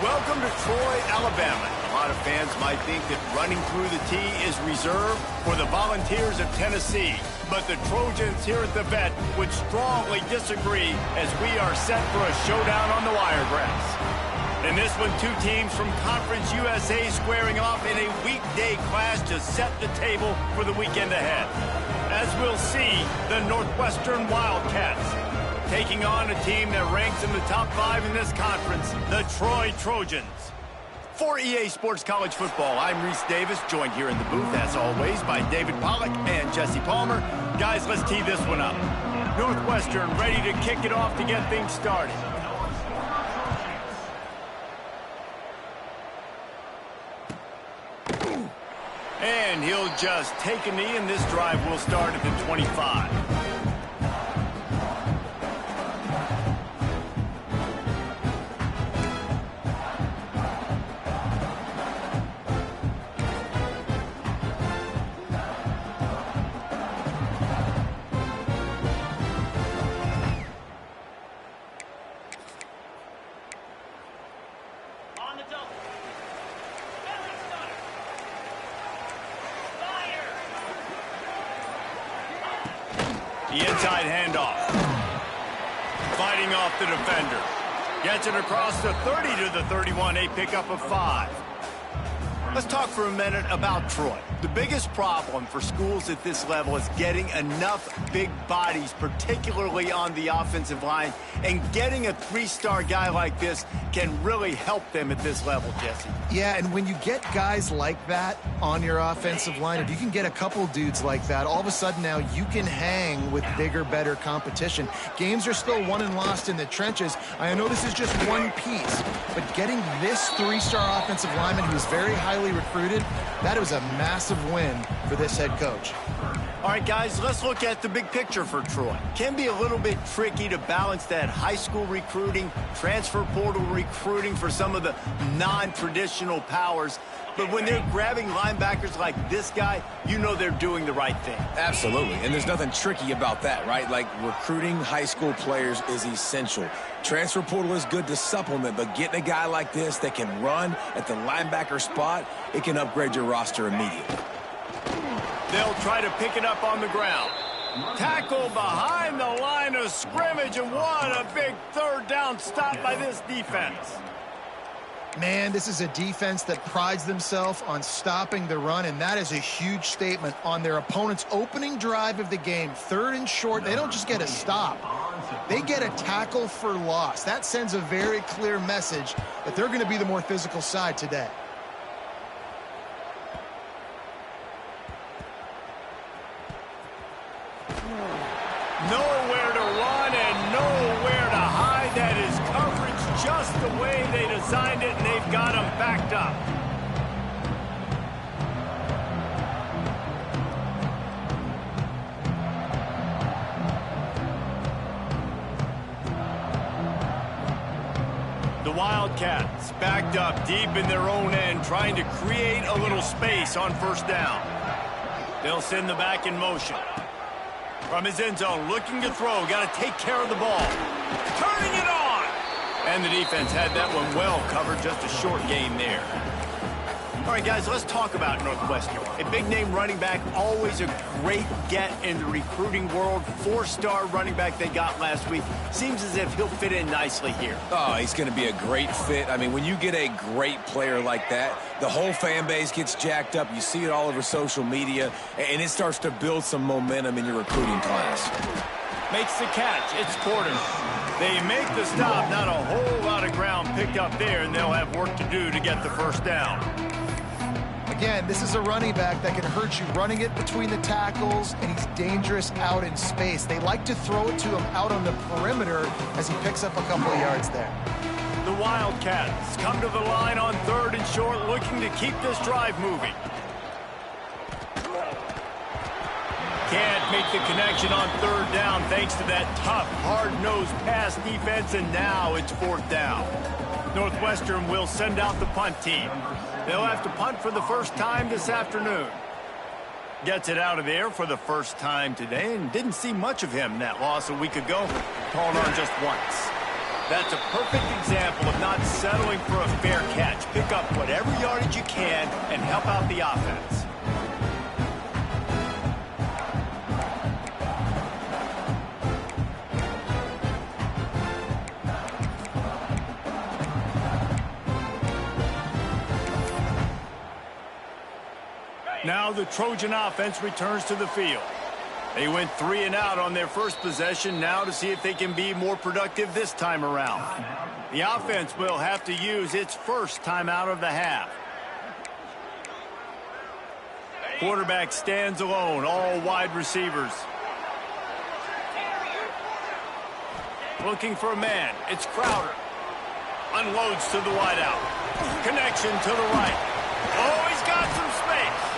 Welcome to Troy, Alabama. A lot of fans might think that running through the tee is reserved for the Volunteers of Tennessee. But the Trojans here at the Vet would strongly disagree as we are set for a showdown on the Wiregrass. In this one, two teams from Conference USA squaring off in a weekday clash to set the table for the weekend ahead. As we'll see, the Northwestern Wildcats taking on a team that ranks in the top 5 in this conference, the Troy Trojans. For EA Sports College Football, I'm Reese Davis, joined here in the booth, as always, by David Pollack and Jesse Palmer. Guys, let's tee this one up. Northwestern ready to kick it off to get things started. And he'll just take a knee, and this drive will start at the 25. The inside handoff. Fighting off the defender. Gets it across the 30 to the 31, a pickup of 5. Let's talk for a minute about Troy. The biggest problem for schools at this level is getting enough big bodies, particularly on the offensive line, and getting a 3-star guy like this can really help them at this level, Jesse. Yeah, and when you get guys like that on your offensive line, if you can get a couple dudes like that, all of a sudden now you can hang with bigger, better competition. Games are still won and lost in the trenches. I know this is just one piece, but getting this 3-star offensive lineman who's very highly recruited, that was a massive win for this head coach. All right, guys, let's look at the big picture for Troy. Can be a little bit tricky to balance that high school recruiting, transfer portal recruiting for some of the non-traditional powers. But when they're grabbing linebackers like this guy, you know they're doing the right thing. Absolutely, and there's nothing tricky about that, right? Like, recruiting high school players is essential. Transfer portal is good to supplement, but getting a guy like this that can run at the linebacker spot, it can upgrade your roster immediately. They'll try to pick it up on the ground. Tackle behind the line of scrimmage, and what a big third down stop by this defense. Man, this is a defense that prides themselves on stopping the run, and that is a huge statement on their opponent's opening drive of the game. 3rd and short, they don't just get a stop. They get a tackle for loss. That sends a very clear message that they're going to be the more physical side today. Nowhere to run and nowhere to hide. That is coverage just the way they designed it, and they've got him backed up. The Wildcats backed up deep in their own end, trying to create a little space on 1st down. They'll send the back in motion. From his end zone, looking to throw. Got to take care of the ball. Turning it on! And the defense had that one well covered. Just a short gain there. All right, guys, let's talk about Northwestern. A big-name running back, always a great get in the recruiting world. 4-star running back they got last week. Seems as if he'll fit in nicely here. Oh, he's going to be a great fit. I mean, when you get a great player like that, the whole fan base gets jacked up. You see it all over social media, and it starts to build some momentum in your recruiting class. Makes the catch. It's Gordon. They make the stop. Not a whole lot of ground picked up there, and they'll have work to do to get the 1st down. Again, this is a running back that can hurt you running it between the tackles, and he's dangerous out in space. They like to throw it to him out on the perimeter as he picks up a couple of yards there. The Wildcats come to the line on 3rd and short, looking to keep this drive moving. Can't make the connection on 3rd down thanks to that tough, hard-nosed pass defense, and now it's 4th down. Northwestern will send out the punt team. They'll have to punt for the first time this afternoon. Gets it out of there for the first time today, and didn't see much of him in that loss a week ago. Called on just once. That's a perfect example of not settling for a fair catch. Pick up whatever yardage you can and help out the offense. Now the Trojan offense returns to the field. They went 3 and out on their first possession, now to see if they can be more productive this time around. The offense will have to use its first timeout of the half. Quarterback stands alone, all wide receivers. Looking for a man, it's Crowder. Unloads to the wideout. Connection to the right. Oh, he's got some space.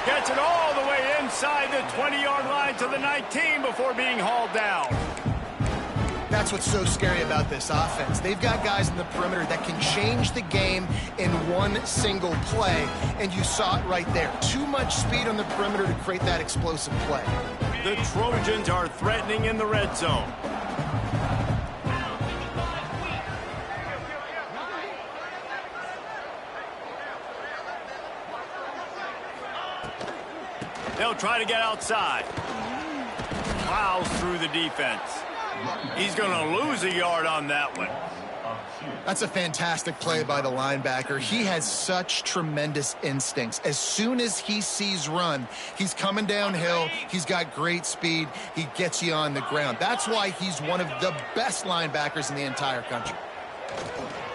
Gets it all the way inside the 20-yard line to the 19 before being hauled down. That's what's so scary about this offense. They've got guys in the perimeter that can change the game in one single play, and you saw it right there. Too much speed on the perimeter to create that explosive play. The Trojans are threatening in the red zone. They'll try to get outside. Plows through the defense. He's going to lose a yard on that one. That's a fantastic play by the linebacker. He has such tremendous instincts. As soon as he sees run, he's coming downhill. He's got great speed. He gets you on the ground. That's why he's one of the best linebackers in the entire country.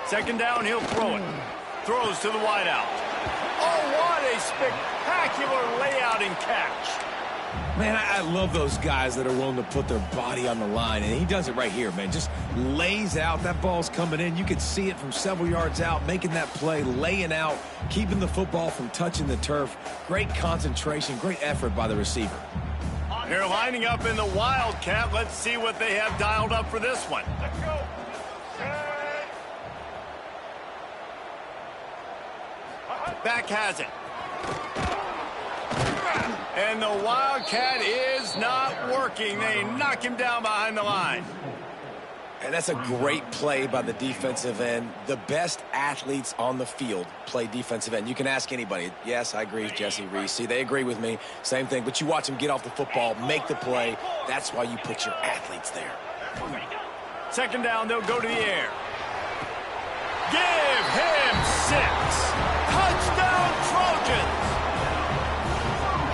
Second down, he'll throw it. Throws to the wideout. Oh, what a spectacular layout and catch. Man, I love those guys that are willing to put their body on the line, and he does it right here, man. Just lays out. That ball's coming in. You can see it from several yards out, making that play, laying out, keeping the football from touching the turf. Great concentration, great effort by the receiver. They're lining up in the Wildcat. Let's see what they have dialed up for this one. Let's go. Back has it. And the Wildcat is not working. They knock him down behind the line. And that's a great play by the defensive end. The best athletes on the field play defensive end. You can ask anybody. Yes, I agree, Jesse Reese. See, they agree with me. Same thing. But you watch them get off the football, make the play. That's why you put your athletes there. Second down, they'll go to the air. Give him 6. Touchdown, Trojans.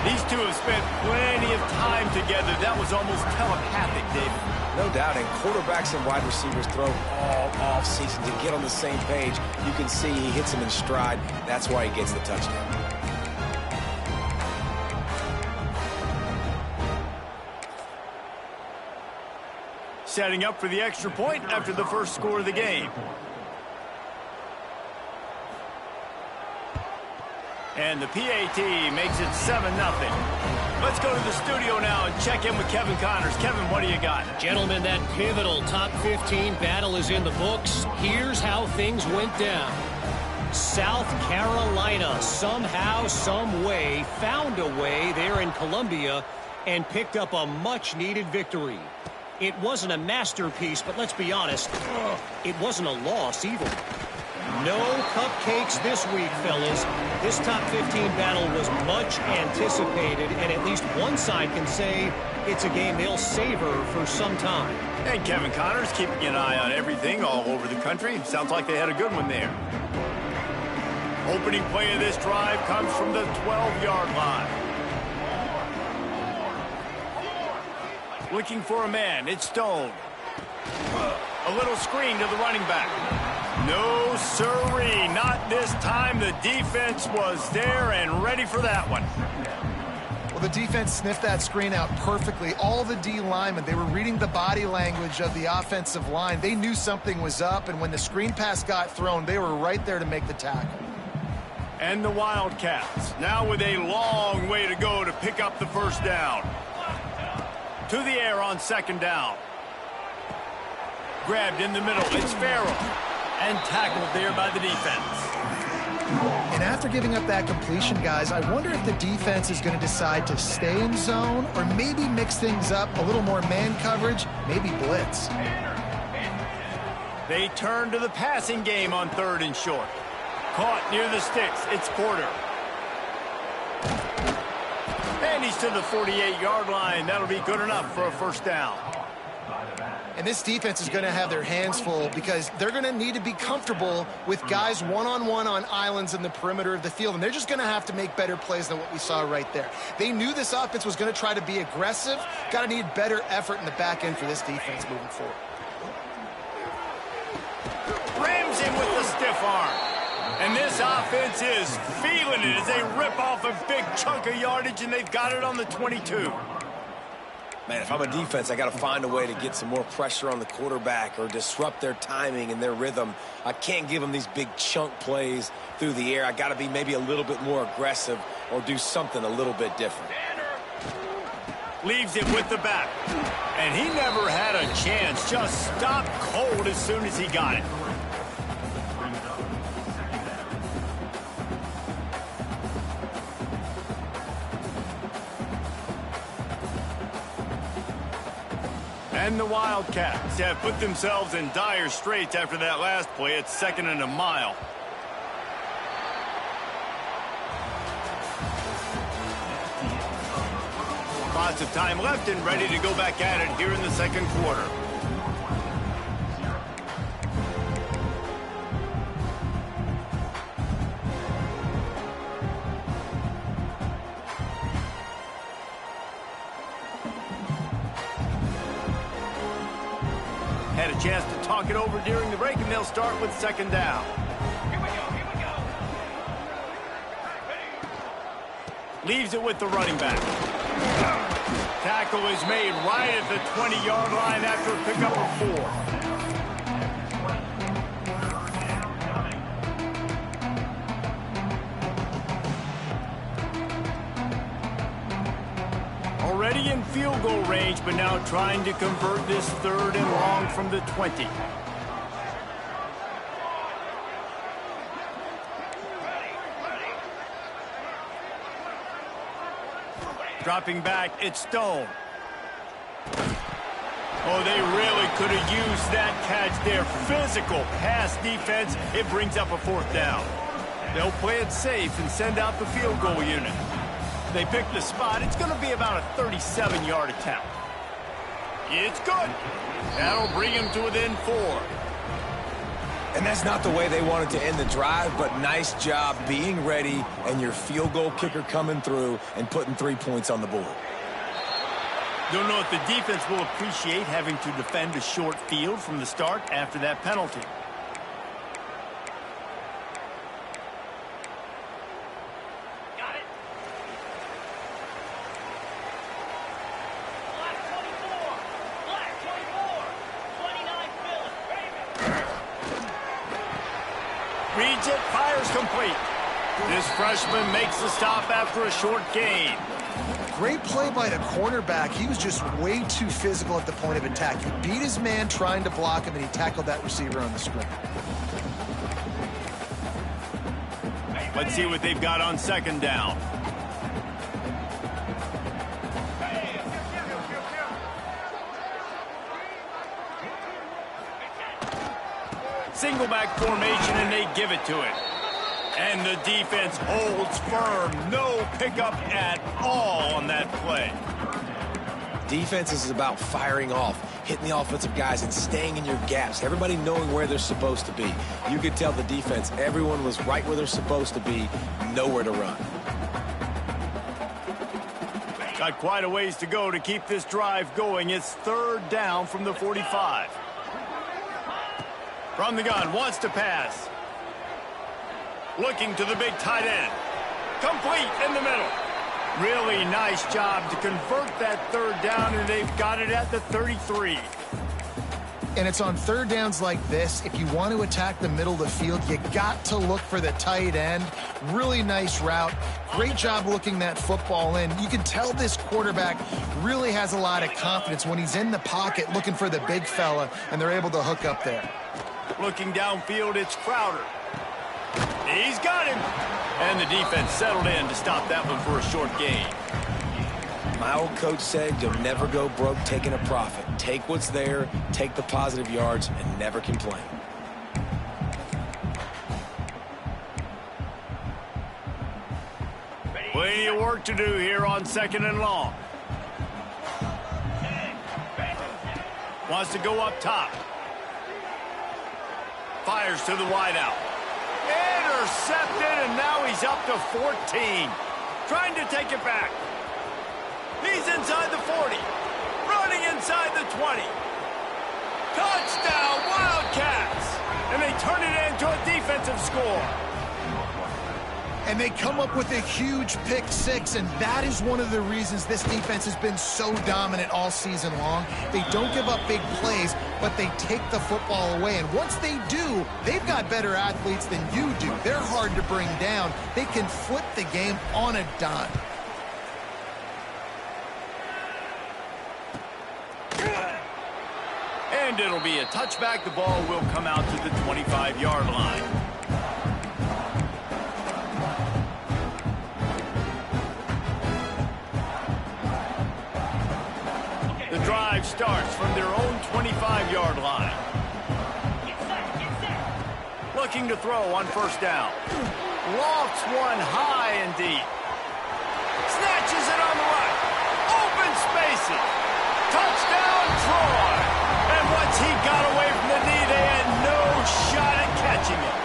These two have spent plenty of time together. That was almost telepathic, David. No doubt, and quarterbacks and wide receivers throw all off season to get on the same page. You can see he hits him in stride. That's why he gets the touchdown. Setting up for the extra point after the first score of the game. And the PAT makes it 7-0. Let's go to the studio now and check in with Kevin Connors. Kevin, what do you got? Gentlemen, that pivotal top 15 battle is in the books. Here's how things went down. South Carolina somehow, some way, found a way there in Columbia and picked up a much-needed victory. It wasn't a masterpiece, but let's be honest, it wasn't a loss either. No cupcakes this week, fellas. This top 15 battle was much anticipated, and at least one side can say it's a game they'll savor for some time. And Kevin Connors keeping an eye on everything all over the country. Sounds like they had a good one there. Opening play of this drive comes from the 12-yard line. Looking for a man, it's Stone. A little screen to the running back. No, sirree, not this time. The defense was there and ready for that one. Well, the defense sniffed that screen out perfectly. All the D linemen, they were reading the body language of the offensive line. They knew something was up, and when the screen pass got thrown, they were right there to make the tackle. And the Wildcats, now with a long way to go to pick up the first down. To the air on second down. Grabbed in the middle, it's Farrell. And tackled there by the defense. And after giving up that completion, guys, I wonder if the defense is going to decide to stay in zone or maybe mix things up, a little more man coverage, maybe blitz. They turn to the passing game on 3rd and short. Caught near the sticks. It's Porter. And he's to the 48-yard line. That'll be good enough for a first down. And this defense is going to have their hands full because they're going to need to be comfortable with guys one-on-one on islands in the perimeter of the field. And they're just going to have to make better plays than what we saw right there. They knew this offense was going to try to be aggressive. Got to need better effort in the back end for this defense moving forward. Rams him with the stiff arm. And this offense is feeling it as they rip off a big chunk of yardage, and they've got it on the 22. Man, if I'm a defense, I got to find a way to get some more pressure on the quarterback or disrupt their timing and their rhythm. I can't give them these big chunk plays through the air. I got to be maybe a little bit more aggressive or do something a little bit different. Leaves it with the back. And he never had a chance. Just stopped cold as soon as he got it. And the Wildcats have put themselves in dire straits after that last play. It's 2nd and a mile. Lots of time left and ready to go back at it here in the 2nd quarter. Had a chance to talk it over during the break, and they'll start with 2nd down. Here we go. Leaves it with the running back. Tackle is made right at the 20-yard line after a pickup of 4. Already in field goal range, but now trying to convert this 3rd and long from the 20. Dropping back, it's Stone. Oh, they really could have used that catch there. Physical pass defense. It brings up a 4th down. They'll play it safe and send out the field goal unit. They pick the spot. It's going to be about a 37-yard attempt. It's good. That'll bring him to within 4. And that's not the way they wanted to end the drive, but nice job being ready and your field goal kicker coming through and putting 3 points on the board. Don't know if the defense will appreciate having to defend a short field from the start after that penalty. Got it. Black 24. 29 Phillips. Reads it, fires complete. This freshman makes the stop after a short gain. Great play by the cornerback. He was just way too physical at the point of attack. He beat his man trying to block him, and he tackled that receiver on the screen. Let's see what they've got on 2nd down. Single back formation, and they give it to it. And the defense holds firm. No pickup at all on that play. Defense is about firing off, hitting the offensive guys, and staying in your gaps. Everybody knowing where they're supposed to be. You could tell the defense, everyone was right where they're supposed to be, nowhere to run. Got quite a ways to go to keep this drive going. It's 3rd down from the 45. From the gun, wants to pass. Looking to the big tight end. Complete in the middle. Really nice job to convert that 3rd down, and they've got it at the 33. And it's on 3rd downs like this. If you want to attack the middle of the field, you got to look for the tight end. Really nice route. Great job looking that football in. You can tell this quarterback really has a lot of confidence when he's in the pocket looking for the big fella, and they're able to hook up there. Looking downfield, it's Crowder. He's got him. And the defense settled in to stop that one for a short gain. My old coach said you'll never go broke taking a profit. Take what's there, take the positive yards, and never complain. Plenty of work to do here on 2nd and long. Wants to go up top. Fires to the wideout. Intercepted, and now he's up to 14. Trying to take it back. He's inside the 40. Running inside the 20. Touchdown, Wildcats! And they turn it into a defensive score. And they come up with a huge pick six, and that is one of the reasons this defense has been so dominant all season long. They don't give up big plays, but they take the football away. And once they do, they've got better athletes than you do. They're hard to bring down. They can flip the game on a dime. And it'll be a touchback. The ball will come out to the 25-yard line. The drive starts from their own 25-yard line. Looking to throw on 1st down. Lofts one high and deep. Snatches it on the right. Open spaces. Touchdown, Troy. And once he got away from the knee, they had no shot at catching it.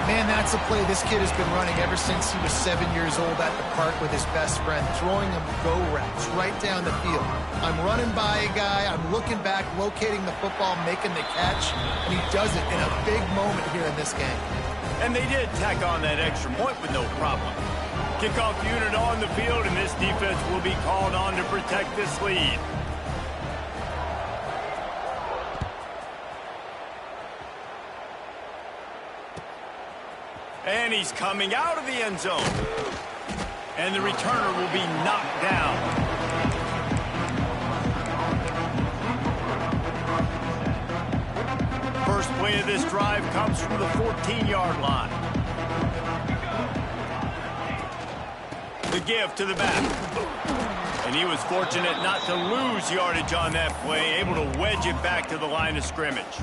Man, that's a play this kid has been running ever since he was 7 years old at the park with his best friend, throwing him go routes right down the field. I'm running by a guy, I'm looking back, locating the football, making the catch, and he does it in a big moment here in this game. And they did tack on that extra point with no problem. Kickoff unit on the field, and this defense will be called on to protect this lead. And he's coming out of the end zone. And the returner will be knocked down. First play of this drive comes from the 14-yard line. The give to the back. And he was fortunate not to lose yardage on that play, able to wedge it back to the line of scrimmage.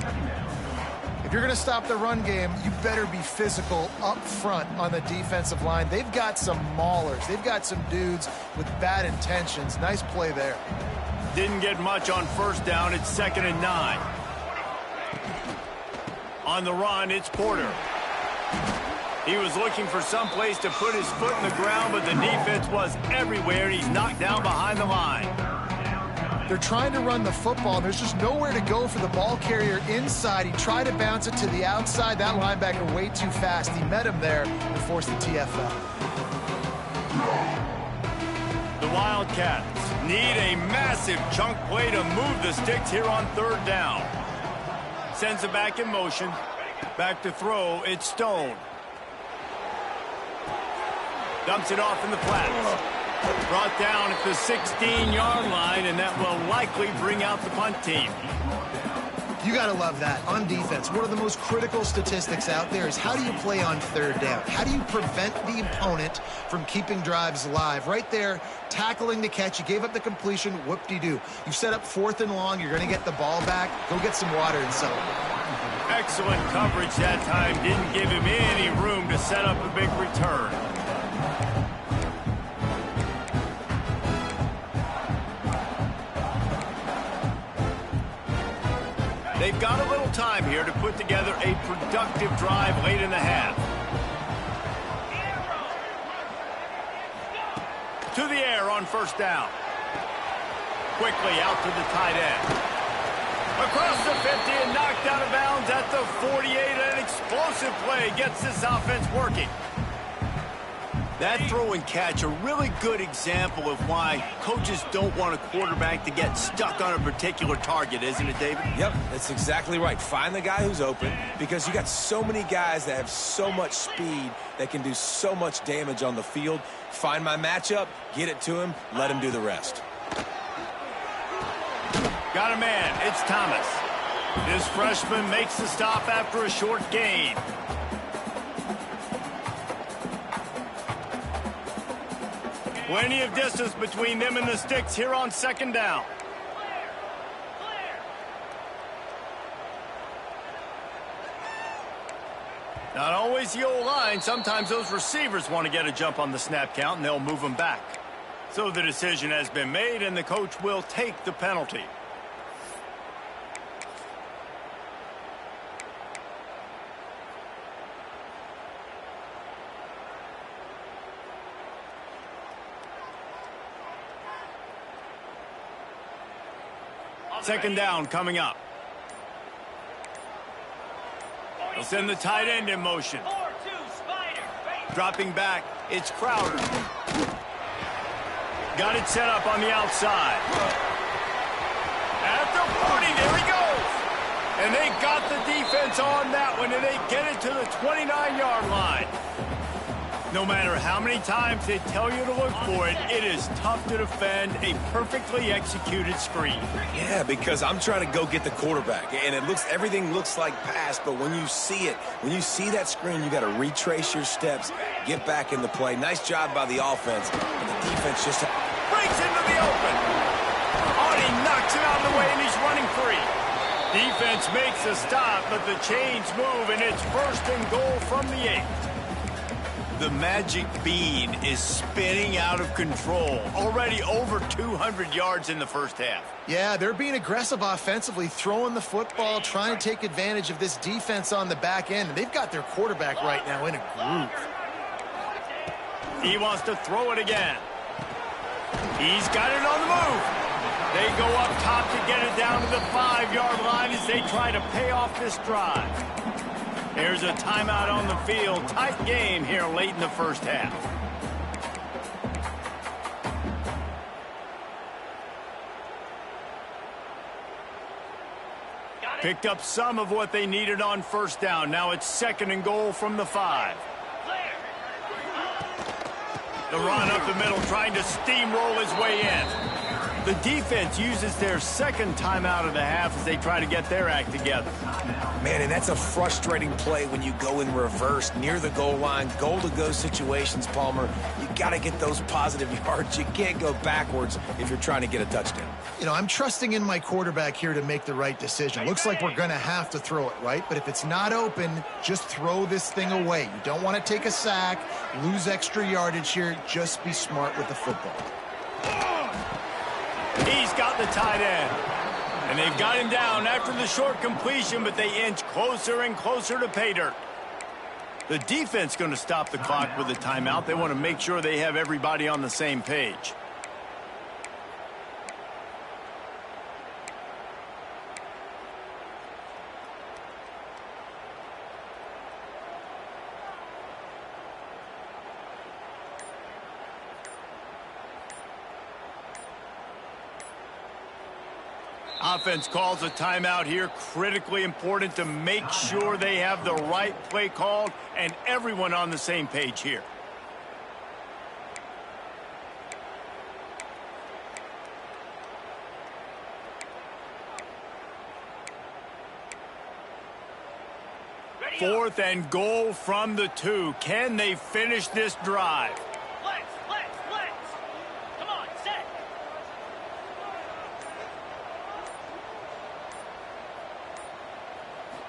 If you're going to stop the run game, you better be physical up front on the defensive line. They've got some maulers. They've got some dudes with bad intentions. Nice play there. Didn't get much on 1st down. It's 2nd and 9. On the run, it's Porter. He was looking for some place to put his foot in the ground, but the defense was everywhere, and he's knocked down behind the line. They're trying to run the football. There's just nowhere to go for the ball carrier inside. He tried to bounce it to the outside. That linebacker way too fast. He met him there and forced the TFL. The Wildcats need a massive chunk play to move the sticks here on 3rd down. Sends it back in motion. Back to throw. It's Stone. Dumps it off in the flats. Brought down at the 16-yard line, and that will likely bring out the punt team. You got to love that. On defense, one of the most critical statistics out there is how do you play on 3rd down? How do you prevent the opponent from keeping drives alive? Right there, tackling the catch. You gave up the completion. Whoop-de-doo. You've set up 4th and long. You're going to get the ball back. Go get some water and settle. Excellent coverage that time. Didn't give him any room to set up a big return. They've got a little time here to put together a productive drive late in the half. To the air on 1st down. Quickly out to the tight end. Across the 50 and knocked out of bounds at the 48. An explosive play gets this offense working. That throw and catch, a really good example of why coaches don't want a quarterback to get stuck on a particular target, isn't it, David? Yep, that's exactly right. Find the guy who's open, because you got so many guys that have so much speed that can do so much damage on the field. Find my matchup, get it to him, let him do the rest. Got a man, it's Thomas. This freshman makes the stop after a short gain. Plenty of distance between them and the sticks here on second down. Not always the O-line. Sometimes those receivers want to get a jump on the snap count, and they'll move them back. So the decision has been made, and the coach will take the penalty. Second down coming up. They'll send the tight end in motion. Dropping back, it's Crowder. Got it set up on the outside. At the 40, there he goes. And they got the defense on that one, and they get it to the 29-yard line. No matter how many times they tell you to look for it, it is tough to defend a perfectly executed screen. Yeah, because I'm trying to go get the quarterback, and everything looks like pass, but when you see it, when you see that screen, you got to retrace your steps, get back in the play. Nice job by the offense, and the defense just breaks into the open. Oh, and he knocks it out of the way, and he's running free. Defense makes a stop, but the chains move, and it's 1st and goal from the 8. The magic bean is spinning out of control. Already over 200 yards in the first half. Yeah, they're being aggressive offensively, throwing the football, trying to take advantage of this defense on the back end. They've got their quarterback right now in a groove. He wants to throw it again. He's got it on the move. They go up top to get it down to the 5-yard line as they try to pay off this drive. There's a timeout on the field. Tight game here late in the first half. Picked up some of what they needed on first down. Now it's 2nd and goal from the 5. The run up the middle, trying to steamroll his way in. The defense uses their 2nd timeout of the half as they try to get their act together. Man, and that's a frustrating play when you go in reverse near the goal line. Goal-to-go situations, Palmer. You got to get those positive yards. You can't go backwards if you're trying to get a touchdown. You know, I'm trusting in my quarterback here to make the right decision. Looks like we're going to have to throw it, right? But if it's not open, just throw this thing away. You don't want to take a sack, lose extra yardage here. Just be smart with the football. He's got the tight end. And they've got him down after the short completion, but they inch closer and closer to pay dirt. The defense going to stop the clock with a timeout. They want to make sure they have everybody on the same page. Offense calls a timeout here. Critically important to make sure they have the right play called and everyone on the same page here. Ready 4th and goal from the 2. Can they finish this drive? Let's. Come on, set.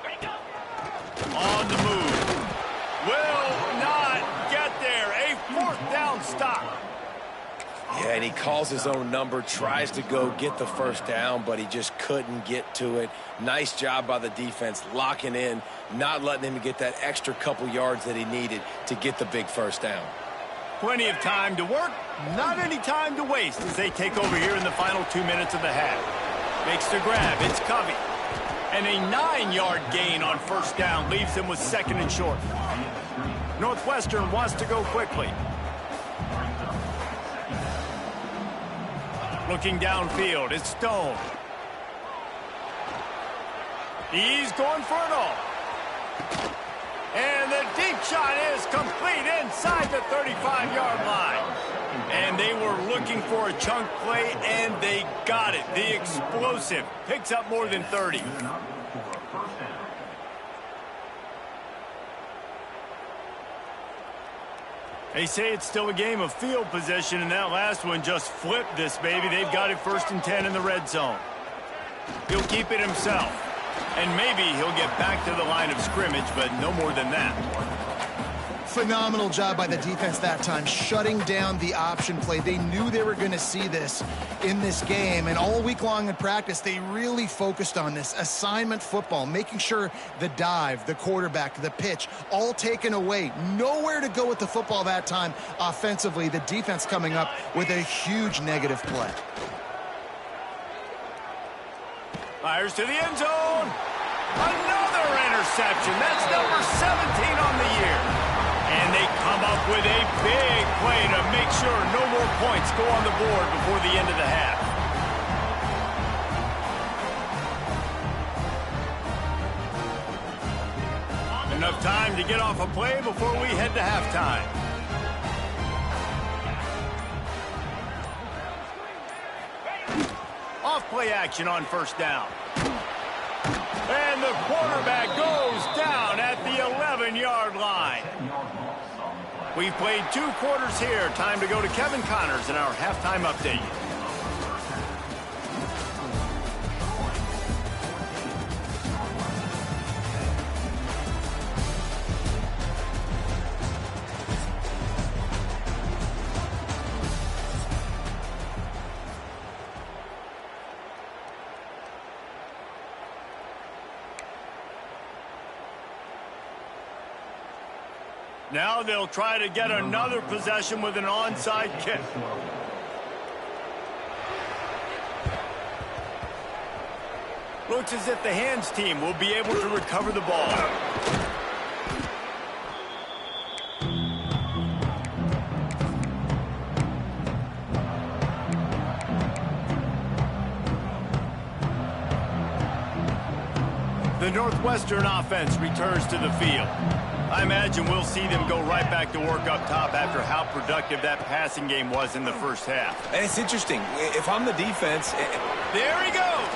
Ready, go. On the move. Will not get there. A 4th down stop. Yeah, and he calls his own number, tries to go get the first down, but he just couldn't get to it. Nice job by the defense, locking in, not letting him get that extra couple yards that he needed to get the big first down. Plenty of time to work, not any time to waste as they take over here in the final 2 minutes of the half. Makes the grab, it's Covey. And a 9-yard gain on first down leaves them with 2nd and short. Northwestern wants to go quickly. Looking downfield, it's Stone. He's going for it all. And the deep shot is complete inside the 35-yard line. And they were looking for a chunk play, and they got it. The explosive picks up more than 30. They say it's still a game of field position, and that last one just flipped this baby. They've got it 1st and 10 in the red zone. He'll keep it himself. And maybe he'll get back to the line of scrimmage, but no more than that. Phenomenal job by the defense that time, shutting down the option play. They knew they were going to see this in this game, and all week long in practice, they really focused on this assignment football, making sure the dive, the quarterback, the pitch, all taken away. Nowhere to go with the football that time offensively. The defense coming up with a huge negative play. Fires to the end zone. Another interception. That's number 17 on the year. And they come up with a big play to make sure no more points go on the board before the end of the half. Enough time to get off a play before we head to halftime. Off-play action on 1st down. And the quarterback goes down at the 11-yard line. We've played 2 quarters here. Time to go to Kevin Connors in our halftime update. Now they'll try to get another possession with an onside kick. Looks as if the hands team will be able to recover the ball. The Northwestern offense returns to the field. I imagine we'll see them go right back to work up top after how productive that passing game was in the first half. And it's interesting. If I'm the defense... There he goes!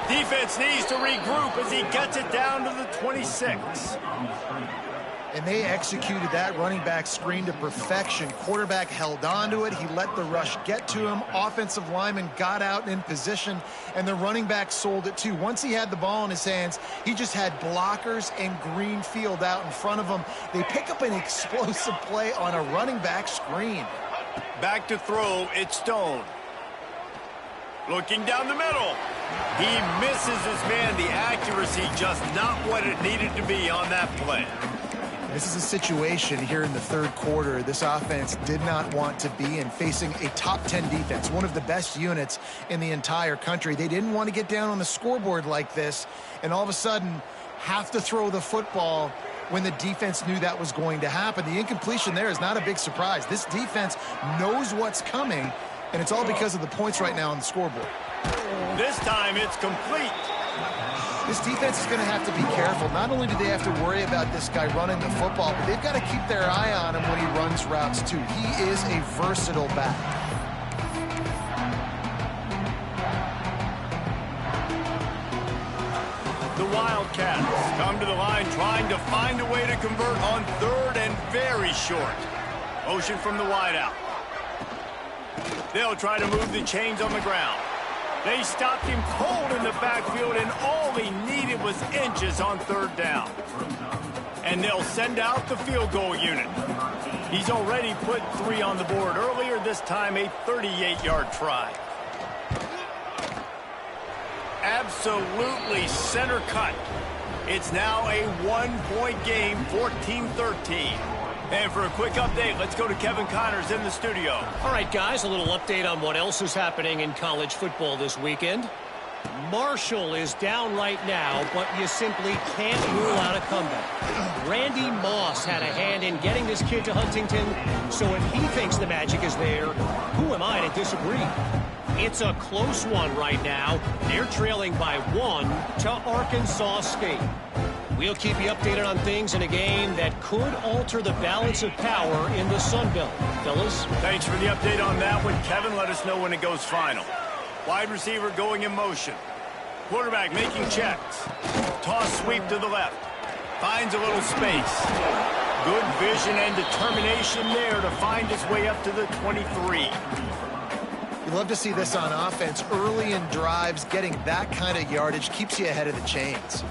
Defense needs to regroup as he gets it down to the 26. And they executed that running back screen to perfection. Quarterback held on to it. He let the rush get to him. Offensive lineman got out in position, and the running back sold it too. Once he had the ball in his hands, he just had blockers and green field out in front of him. They pick up an explosive play on a running back screen. Back to throw, it's Stone. Looking down the middle. He misses his man. The accuracy just not what it needed to be on that play. This is a situation here in the 3rd quarter this offense did not want to be in, facing a top 10 defense, one of the best units in the entire country. They didn't want to get down on the scoreboard like this and all of a sudden have to throw the football when the defense knew that was going to happen. The incompletion there is not a big surprise. This defense knows what's coming, and it's all because of the points right now on the scoreboard. This time it's complete. This defense is going to have to be careful. Not only do they have to worry about this guy running the football, but they've got to keep their eye on him when he runs routes too. He is a versatile back. The Wildcats come to the line trying to find a way to convert on 3rd and very short. Motion from the wideout. They'll try to move the chains on the ground. They stopped him cold in the backfield, and all he needed was inches on 3rd down. And they'll send out the field goal unit. He's already put 3 on the board earlier, this time a 38-yard try. Absolutely center cut. It's now a 1-point game, 14-13. And for a quick update, let's go to Kevin Connors in the studio. All right, guys, a little update on what else is happening in college football this weekend. Marshall is down right now, but you simply can't rule out a comeback. Randy Moss had a hand in getting this kid to Huntington, so if he thinks the magic is there, who am I to disagree? It's a close one right now. They're trailing by 1 to Arkansas State. We'll keep you updated on things in a game that could alter the balance of power in the Sun Belt. Fellas? Thanks for the update on that one. Kevin, let us know when it goes final. Wide receiver going in motion. Quarterback making checks. Toss sweep to the left. Finds a little space. Good vision and determination there to find his way up to the 23. You love to see this on offense. Early in drives, getting that kind of yardage keeps you ahead of the chains.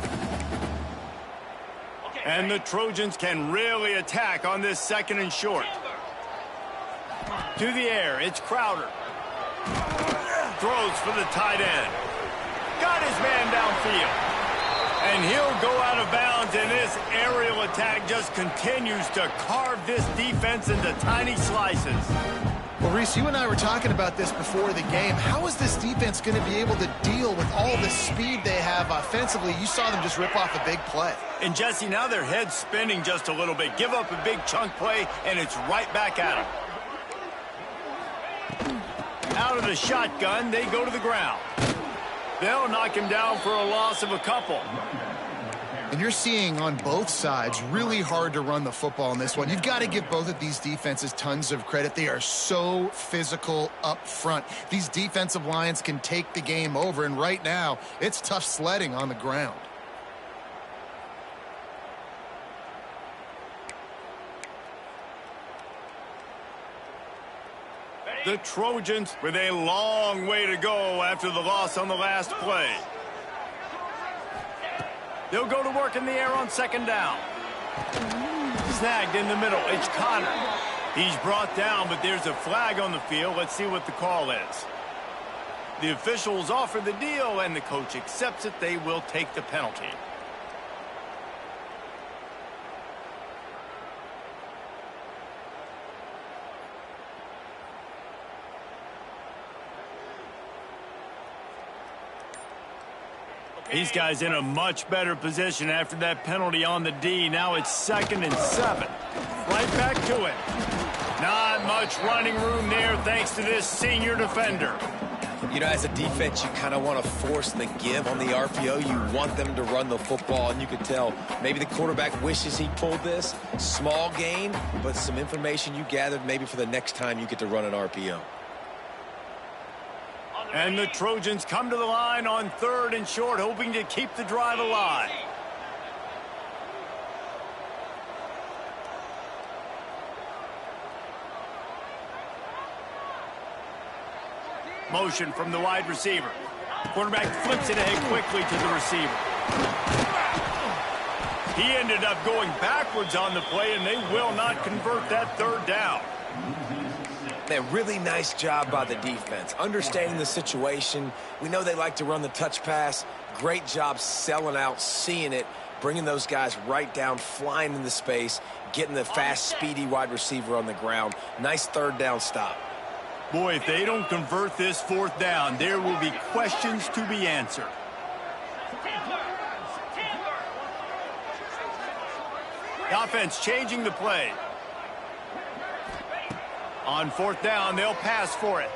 And the Trojans can really attack on this 2nd and short. To the air, it's Crowder. Throws for the tight end. Got his man downfield. And he'll go out of bounds, and this aerial attack just continues to carve this defense into tiny slices. Well, Reese, you and I were talking about this before the game. How is this defense going to be able to deal with all the speed they have offensively? You saw them just rip off a big play. And, Jesse, now their head's spinning just a little bit. Give up a big chunk play, and it's right back at them. Out of the shotgun, they go to the ground. They'll knock him down for a loss of a couple. And you're seeing on both sides really hard to run the football in this one. You've got to give both of these defenses tons of credit. They are so physical up front. These defensive lines can take the game over, and right now it's tough sledding on the ground. The Trojans with a long way to go after the loss on the last play. They'll go to work in the air on 2nd down. Snagged in the middle. It's Connor. He's brought down, but there's a flag on the field. Let's see what the call is. The officials offer the deal, and the coach accepts it. They will take the penalty. These guys in a much better position after that penalty on the D. Now it's 2nd and 7. Right back to it. Not much running room there thanks to this senior defender. You know, as a defense, you kind of want to force the give on the RPO. You want them to run the football, and you could tell maybe the quarterback wishes he pulled this. Small gain, but some information you gathered maybe for the next time you get to run an RPO. And the Trojans come to the line on 3rd and short, hoping to keep the drive alive. Motion from the wide receiver. Quarterback flips it ahead quickly to the receiver. He ended up going backwards on the play, and they will not convert that 3rd down. Man, really nice job by the defense. Understanding the situation. We know they like to run the touch pass. Great job selling out, seeing it, bringing those guys right down, flying into space, getting the fast, speedy wide receiver on the ground. Nice 3rd down stop. Boy, if they don't convert this 4th down, there will be questions to be answered. The offense changing the play. On 4th down, they'll pass for it.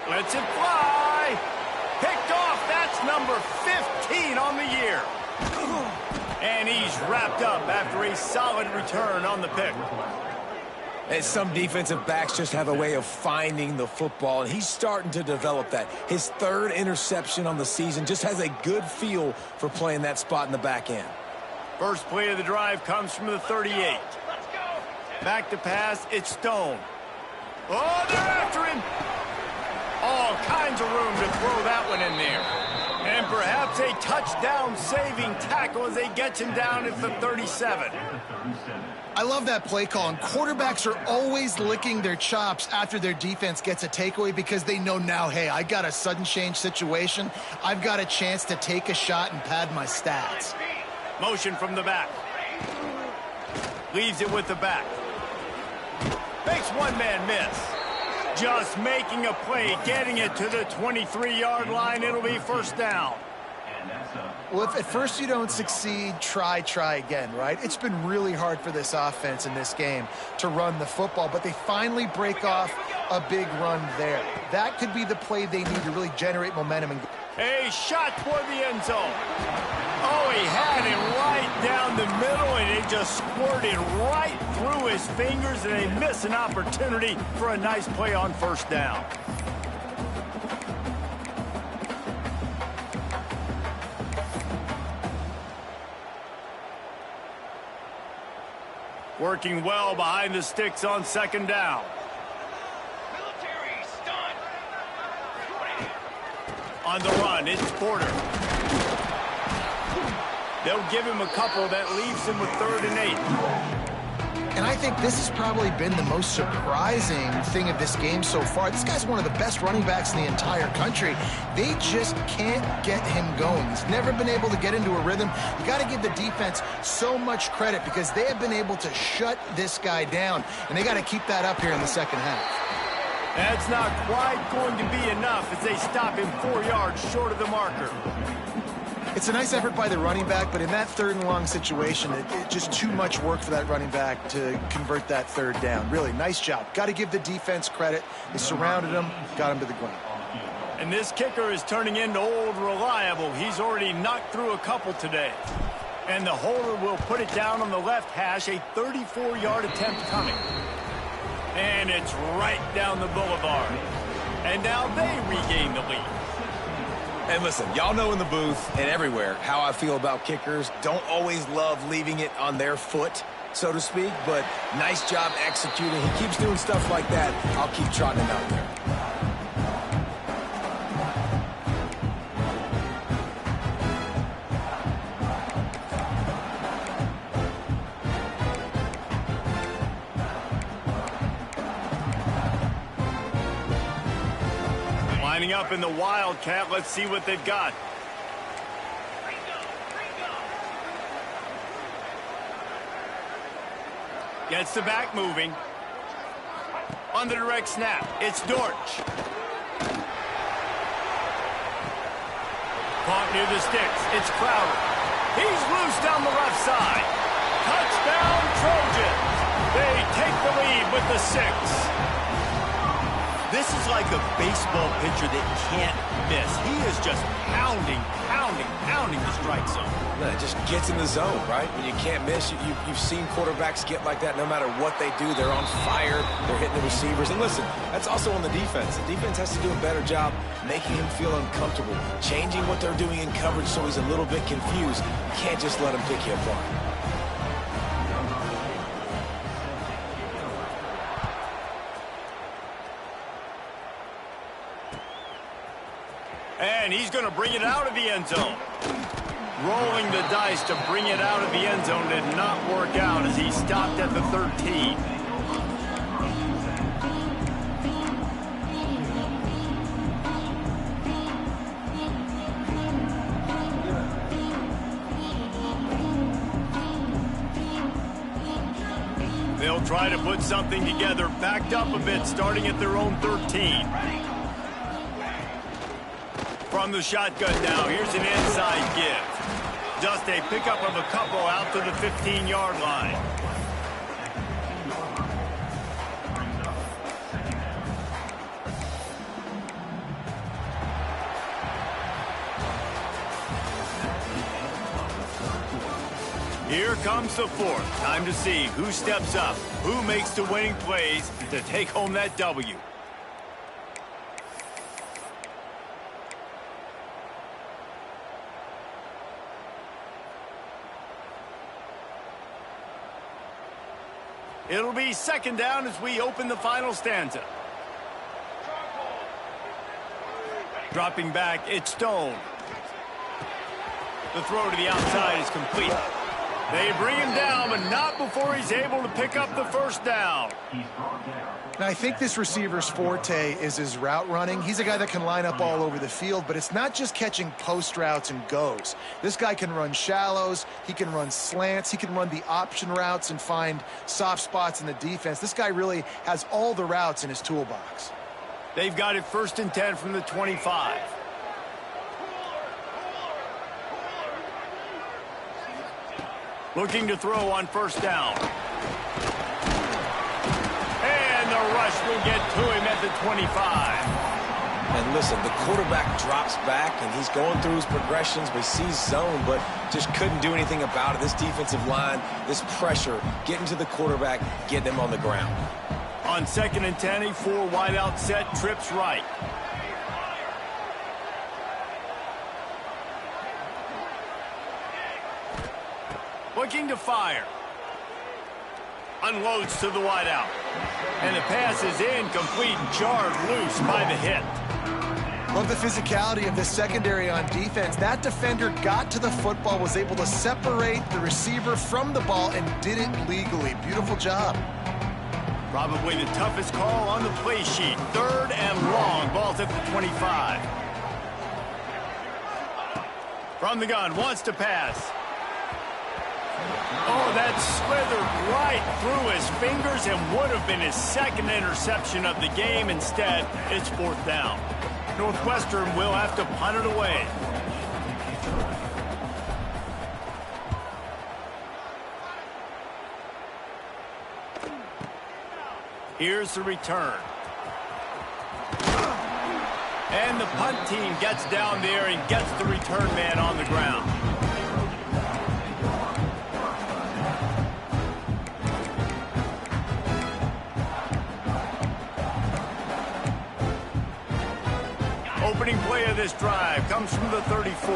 Lets it fly. Picked off. That's number 15 on the year. And he's wrapped up after a solid return on the pick. And some defensive backs just have a way of finding the football, and he's starting to develop that. His 3rd interception on the season, just has a good feel for playing that spot in the back end. First play of the drive comes from the 38. Back to pass, it's Stone. Oh, they're after him. All kinds of room to throw that one in there. And perhaps a touchdown-saving tackle as they get him down at the 37. I love that play call, and quarterbacks are always licking their chops after their defense gets a takeaway because they know now, hey, I got a sudden change situation. I've got a chance to take a shot and pad my stats. Motion from the back. Leaves it with the back. Makes one man miss. Just making a play, getting it to the 23-yard line. It'll be 1st down. Well, if at first you don't succeed, try again, right? It's been really hard for this offense in this game to run the football, but they finally break off a big run there. That could be the play they need to really generate momentum. A shot toward the end zone. Oh, he had it right down the middle, and it just squirted right through his fingers, and they miss an opportunity for a nice play on 1st down. Working well behind the sticks on second down. Military stunt. On the run, it's Porter. They'll give him a couple that leaves him with 3rd and 8. And I think this has probably been the most surprising thing of this game so far. This guy's one of the best running backs in the entire country. They just can't get him going. He's never been able to get into a rhythm. You got to give the defense so much credit because they have been able to shut this guy down, and they got to keep that up here in the second half. That's not quite going to be enough as they stop him 4 yards short of the marker. It's a nice effort by the running back, but in that 3rd and long situation, it just too much work for that running back to convert that 3rd down. Really, nice job. Got to give the defense credit. They surrounded him, got him to the ground. And this kicker is turning into old reliable. He's already knocked through a couple today. And the holder will put it down on the left hash, a 34-yard attempt coming. And it's right down the boulevard. And now they regain the lead. And listen, y'all know in the booth and everywhere how I feel about kickers. Don't always love leaving it on their foot, so to speak, but nice job executing. He keeps doing stuff like that. I'll keep trotting him out there. Lining up in the Wildcat. Let's see what they've got. Gets the back moving. On the direct snap, it's Dortch. Caught near the sticks, it's Crowder. He's loose down the left side. Touchdown, Trojans. They take the lead with the 6. This is like a baseball pitcher that can't miss. He is just pounding the strike zone. No, it just gets in the zone, right? When you can't miss, you've seen quarterbacks get like that no matter what they do. They're on fire. They're hitting the receivers. And listen, that's also on the defense. The defense has to do a better job making him feel uncomfortable, changing what they're doing in coverage so he's a little bit confused. You can't just let him pick you apart. And he's going to bring it out of the end zone. Rolling the dice to bring it out of the end zone did not work out as he stopped at the 13. They'll try to put something together, backed up a bit, starting at their own 13. From the shotgun now, here's an inside give. Just a pickup of a couple out to the 15-yard line. Here comes the 4th. Time to see who steps up, who makes the winning plays to take home that W. It'll be 2nd down as we open the final stanza. Dropping back, it's Stone. The throw to the outside is complete. They bring him down, but not before he's able to pick up the 1st down. Now, I think this receiver's forte is his route running. He's a guy that can line up all over the field, but it's not just catching post routes and goes. This guy can run shallows, he can run slants, he can run the option routes and find soft spots in the defense. This guy really has all the routes in his toolbox. They've got it 1st and 10 from the 25. Looking to throw on 1st down. And the rush will get to him at the 25. And listen, the quarterback drops back, and he's going through his progressions, but he sees zone, but just couldn't do anything about it. This defensive line, this pressure, getting to the quarterback, getting him on the ground. On 2nd and 10, a 4 wide out set, trips right. Looking to fire. unloads to the wideout. And the pass is incomplete, jarred loose by the hit. Love the physicality of this secondary on defense. That defender got to the football, was able to separate the receiver from the ball, and did it legally. Beautiful job. Probably the toughest call on the play sheet. 3rd and long. Ball's at the 25. From the gun, wants to pass. Oh, that slithered right through his fingers and would have been his 2nd interception of the game. Instead, it's 4th down. Northwestern will have to punt it away. Here's the return. And the punt team gets down there and gets the return man on the ground. Opening play of this drive comes from the 34.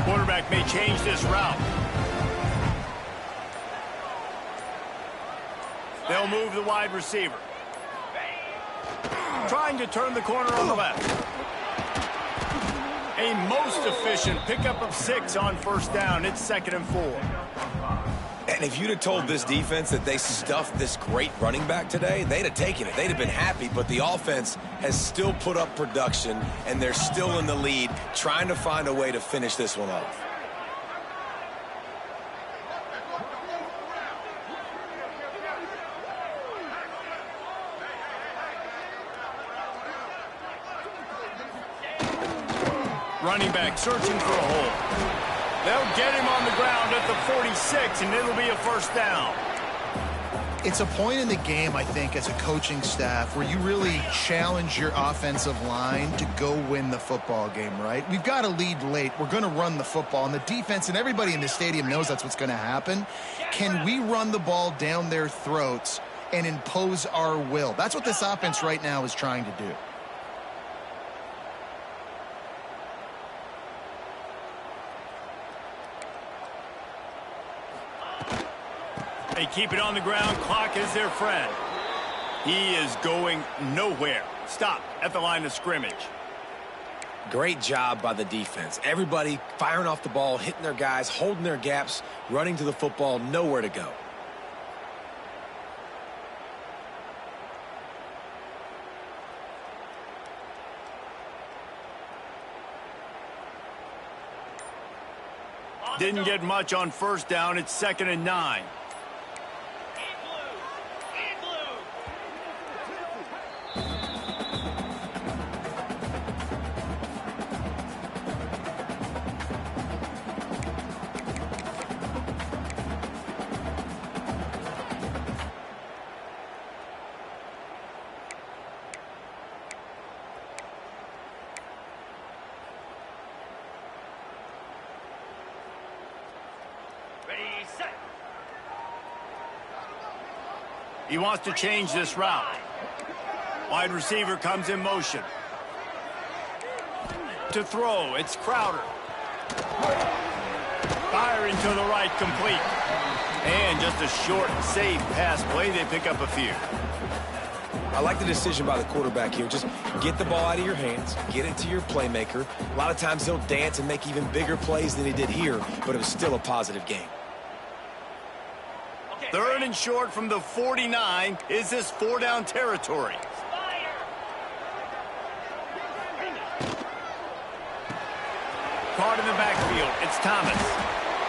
Quarterback may change this route. They'll move the wide receiver. Trying to turn the corner on the left. A most efficient pickup of 6 on 1st down. It's 2nd and 4. And if you'd have told this defense that they stuffed this great running back today, they'd have taken it. They'd have been happy, but the offense has still put up production, and they're still in the lead, trying to find a way to finish this one off. Running back searching for a hole. They'll get him on the ground at the 46, and it'll be a 1st down. It's a point in the game, I think, as a coaching staff where you really challenge your offensive line to go win the football game, right? We've got a lead late. We're going to run the football, and the defense and everybody in the stadium knows that's what's going to happen. Can we run the ball down their throats and impose our will? That's what this offense right now is trying to do. They keep it on the ground. Clock is their friend. He is going nowhere. Stop at the line of scrimmage. Great job by the defense. Everybody firing off the ball, hitting their guys, holding their gaps, running to the football, nowhere to go. Didn't get much on 1st down. It's 2nd and 9. He wants to change this route. Wide receiver comes in motion. To throw, it's Crowder. Firing to the right, complete. And just a short, safe pass play. They pick up a few. I like the decision by the quarterback here. Just get the ball out of your hands, get it to your playmaker. A lot of times he'll dance and make even bigger plays than he did here, but it was still a positive game. 3rd and short from the 49. Is this 4-down territory? Caught in the backfield. It's Thomas.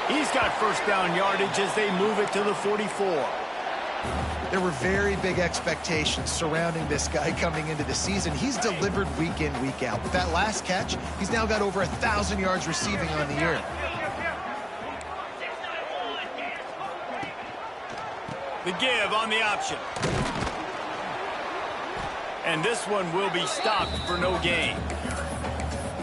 He's got 1st down yardage as they move it to the 44. There were very big expectations surrounding this guy coming into the season. He's delivered week in, week out. With that last catch, he's now got over 1,000 yards receiving on the year. The give on the option. And this one will be stopped for no gain.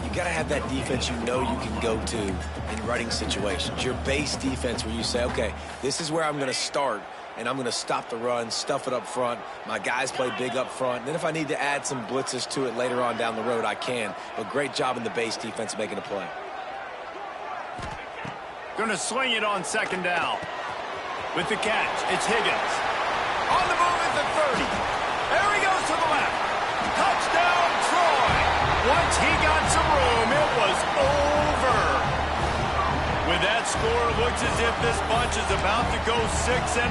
You got to have that defense you know you can go to in running situations. Your base defense where you say, okay, this is where I'm going to start, and I'm going to stop the run, stuff it up front. My guys play big up front. And then if I need to add some blitzes to it later on down the road, I can. But great job in the base defense making a play. Going to swing it on 2nd down. With the catch, it's Higgins. On the move at the 30. There he goes to the left. Touchdown, Troy. Once he got some room, it was over. With that score, it looks as if this bunch is about to go 6-1.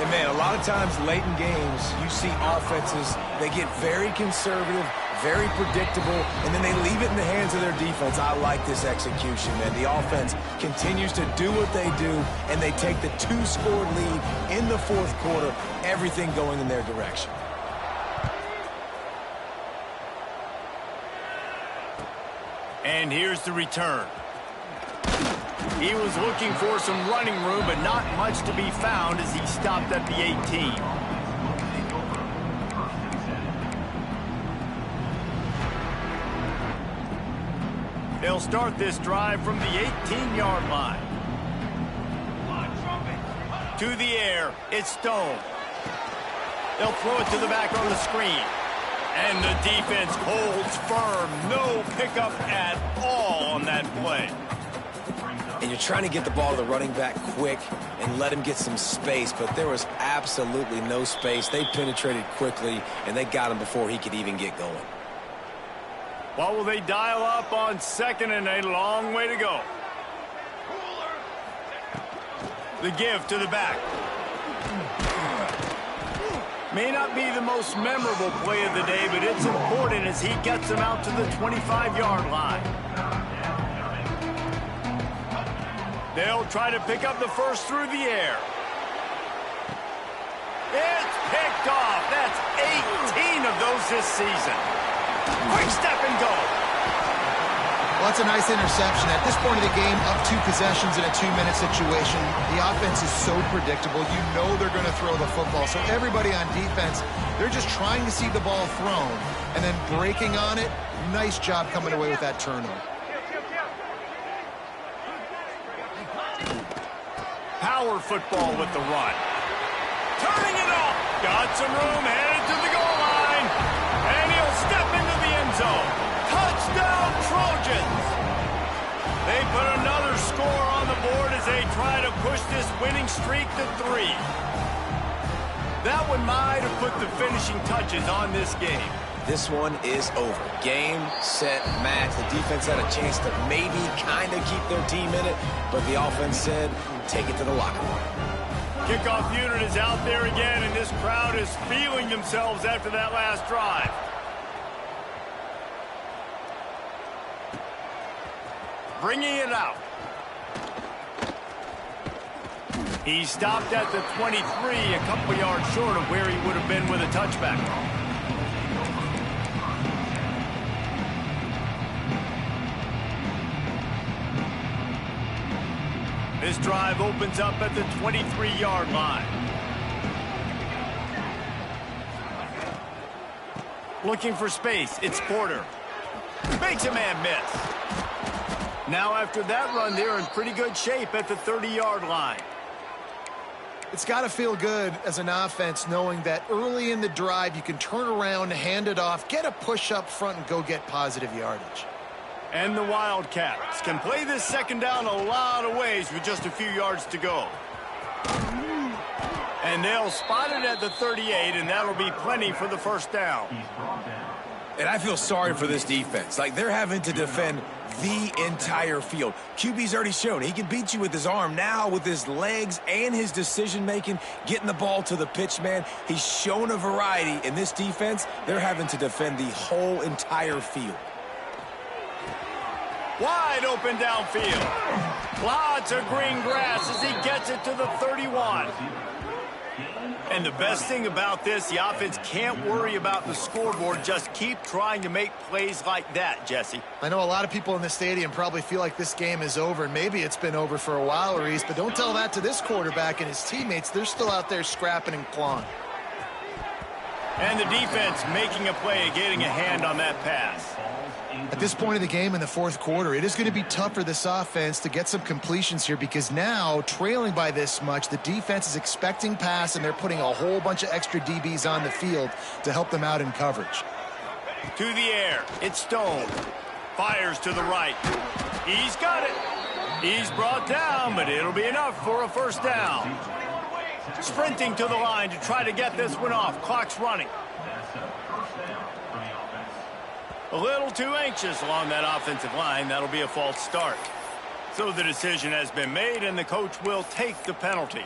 And, man, a lot of times late in games, you see offenses, they get very conservative, very predictable, and then they leave it in the hands of their defense. I like this execution, man. The offense continues to do what they do, and they take the 2-score lead in the fourth quarter, everything going in their direction. And here's the return. He was looking for some running room, but not much to be found as he stopped at the 18. They'll start this drive from the 18-yard line. To the air, it's Stone. They'll throw it to the back on the screen. And the defense holds firm. No pickup at all on that play. And you're trying to get the ball to the running back quick and let him get some space, but there was absolutely no space. They penetrated quickly, and they got him before he could even get going. What will they dial up on second and a long way to go? The give to the back. May not be the most memorable play of the day, but it's important as he gets him out to the 25-yard line. They'll try to pick up the first through the air. It's picked off. That's 18 of those this season. Quick step and go. Well, that's a nice interception. At this point of the game, up 2 possessions in a 2-minute situation, the offense is so predictable. You know they're going to throw the football. So everybody on defense, they're just trying to see the ball thrown and then breaking on it. Nice job coming away with that turnover. Power football with the run. Turning it off. Got some room, headed to the goal line. And he'll step into the end zone. Touchdown, Trojans. They put another score on the board as they try to push this winning streak to 3. That one might have put the finishing touches on this game. This one is over. Game, set, match. The defense had a chance to maybe kind of keep their team in it, but the offense said, take it to the locker room. Kickoff unit is out there again, and this crowd is feeling themselves after that last drive. Bringing it out. He stopped at the 23, a couple yards short of where he would have been with a touchback. This drive opens up at the 23-yard line. Looking for space, it's Porter. Makes a man miss. Now after that run, they're in pretty good shape at the 30-yard line. It's got to feel good as an offense knowing that early in the drive you can turn around, hand it off, get a push up front, and go get positive yardage. And the Wildcats can play this second down a lot of ways with just a few yards to go. And they'll spot it at the 38, and that'll be plenty for the first down. And I feel sorry for this defense. Like, they're having to defend the entire field. QB's already shown he can beat you with his arm. Now with his legs and his decision-making, getting the ball to the pitch, man, he's shown a variety. In this defense, they're having to defend the whole entire field. Wide open downfield. Lots of green grass as he gets it to the 31. And the best thing about this, the offense can't worry about the scoreboard. Just keep trying to make plays like that, Jesse. I know a lot of people in the stadium probably feel like this game is over. Maybe it's been over for a while, Reese, but don't tell that to this quarterback and his teammates. They're still out there scrapping and clawing. And the defense making a play, getting a hand on that pass. At this point of the game in the fourth quarter, it is going to be tough for this offense to get some completions here because now, trailing by this much, the defense is expecting pass and they're putting a whole bunch of extra DBs on the field to help them out in coverage. To the air, it's Stone. Fires to the right. He's got it. He's brought down, but it'll be enough for a first down. Sprinting to the line to try to get this one off. Clock's running. A little too anxious along that offensive line. That'll be a false start. So the decision has been made, and the coach will take the penalty.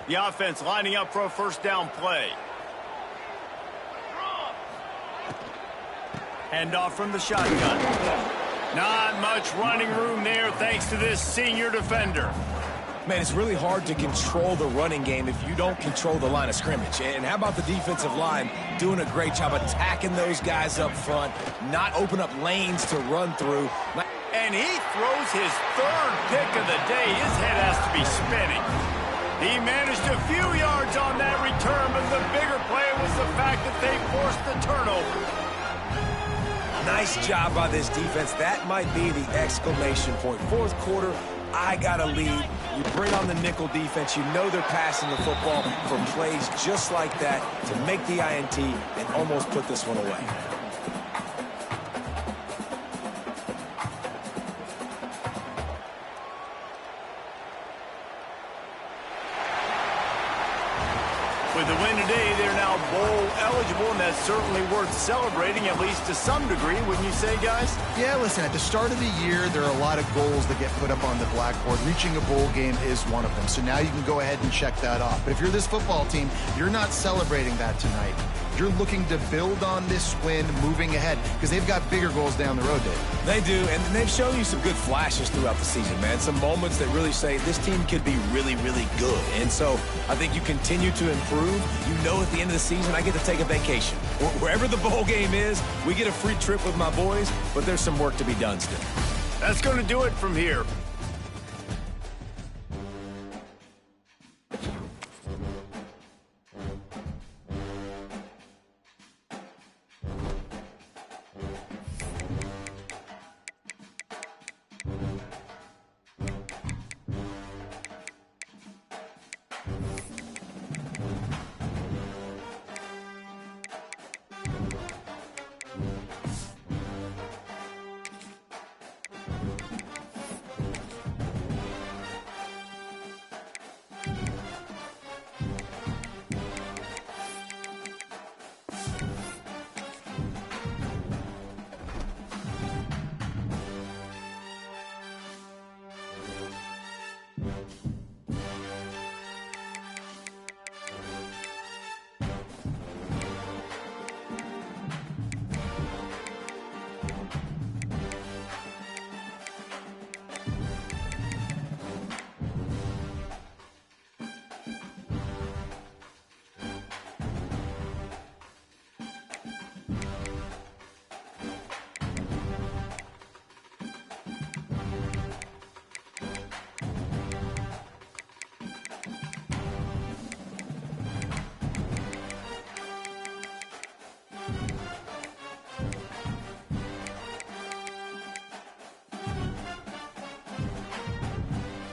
The offense lining up for a first down play. Handoff from the shotgun. Not much running room there thanks to this senior defender. Man, it's really hard to control the running game if you don't control the line of scrimmage. And how about the defensive line doing a great job attacking those guys up front, not open up lanes to run through. And he throws his third pick of the day. His head has to be spinning. He managed a few yards on that return, but the bigger play was the fact that they forced the turnover. Nice job by this defense. That might be the exclamation point. Fourth quarter, I got a lead. You bring on the nickel defense. You know they're passing the football for plays just like that to make the INT and almost put this one away. With the win today, they're now bowl eligible, and that's certainly worth celebrating, at least to some degree, wouldn't you say, guys? Yeah, listen, at the start of the year, there are a lot of goals that get put up on the blackboard. Reaching a bowl game is one of them. So now you can go ahead and check that off. But if you're this football team, you're not celebrating that tonight. You're looking to build on this win moving ahead because they've got bigger goals down the road, Dave. They do, and they've shown you some good flashes throughout the season, man. Some moments that really say this team could be really, really good. And so I think you continue to improve. You know at the end of the season, I get to take a vacation. Wherever the bowl game is, we get a free trip with my boys, but there's some work to be done still. That's going to do it from here.